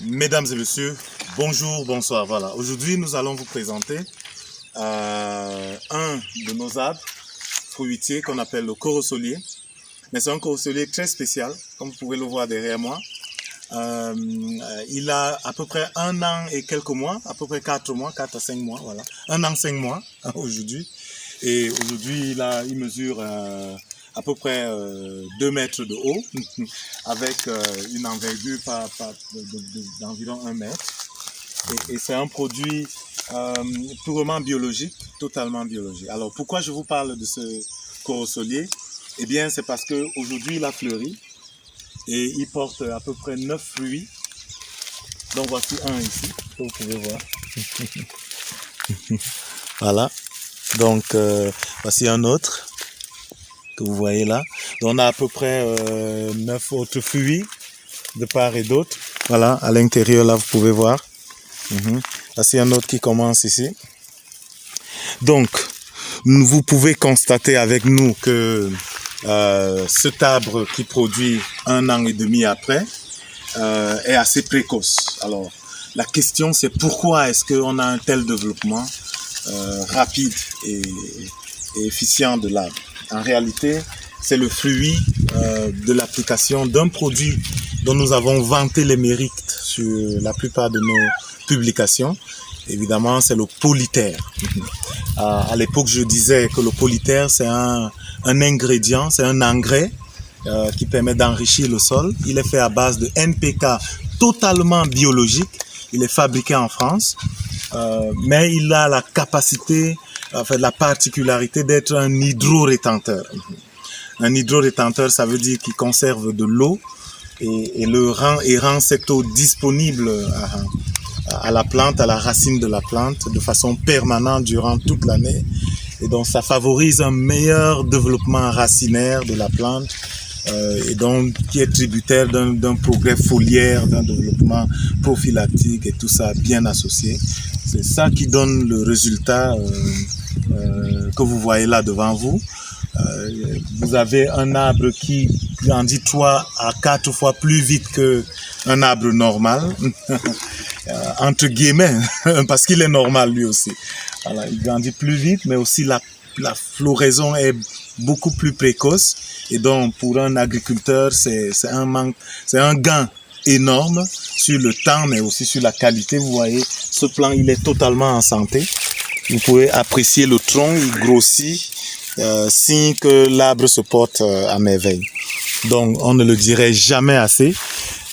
Mesdames et messieurs, bonjour, bonsoir. Voilà. Aujourd'hui, nous allons vous présenter un de nos arbres fruitiers qu'on appelle le corosolier. Mais c'est un corosolier très spécial, comme vous pouvez le voir derrière moi. Il a à peu près 1 an et quelques mois, à peu près 4 mois, 4 à 5 mois, voilà. 1 an, 5 mois aujourd'hui. Et aujourd'hui, il mesure à peu près 2 mètres de haut, avec une envergure d'environ 1 mètre. Et c'est un produit purement biologique, totalement biologique. Alors, pourquoi je vous parle de ce corosolier? Eh bien, c'est parce qu'aujourd'hui, il a fleuri et il porte à peu près 9 fruits. Donc, voici un ici, que vous pouvez voir. Voilà. Donc, voici un autre que vous voyez là. Donc, on a à peu près 9 autres fruits de part et d'autre. Voilà, à l'intérieur, là, vous pouvez voir. Voici un autre qui commence ici. Donc, vous pouvez constater avec nous que cet arbre qui produit 1 an et demi après est assez précoce. Alors, la question c'est pourquoi est-ce qu'on a un tel développement rapide et efficient de l'arbre. En réalité, c'est le fruit de l'application d'un produit dont nous avons vanté les mérites sur la plupart de nos publications. Évidemment, c'est le polytère. À l'époque, je disais que le polytère, c'est un ingrédient, c'est un engrais qui permet d'enrichir le sol. Il est fait à base de NPK totalement biologique. Il est fabriqué en France, mais il a la capacité, la particularité d'être un hydro-rétenteur. Un hydro-rétenteur, ça veut dire qu'il conserve de l'eau et rend cette eau disponible à la plante, à la racine de la plante, de façon permanente durant toute l'année. Et donc, ça favorise un meilleur développement racinaire de la plante et donc qui est tributaire d'un progrès foliaire, d'un développement prophylactique et tout ça bien associé. C'est ça qui donne le résultat que vous voyez là devant vous. Vous avez un arbre qui grandit 3 à 4 fois plus vite qu'un arbre normal, entre guillemets, parce qu'il est normal lui aussi. Voilà, il grandit plus vite, mais aussi la floraison est beaucoup plus précoce. Et donc, pour un agriculteur, c'est un gain énorme sur le temps, mais aussi sur la qualité. Vous voyez, ce plant, il est totalement en santé. Vous pouvez apprécier le tronc, il grossit, signe que l'arbre se porte à merveille. Donc, on ne le dirait jamais assez.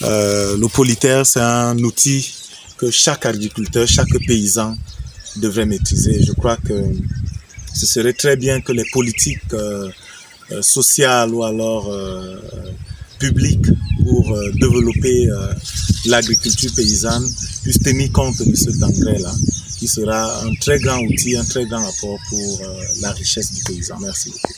Le polytère, c'est un outil que chaque agriculteur, chaque paysan devrait maîtriser. Je crois que ce serait très bien que les politiques sociales ou alors publiques pour développer l'agriculture paysanne puissent tenir compte de cet engrais-là, qui sera un très grand outil, un très grand apport pour la richesse du paysan. Merci beaucoup.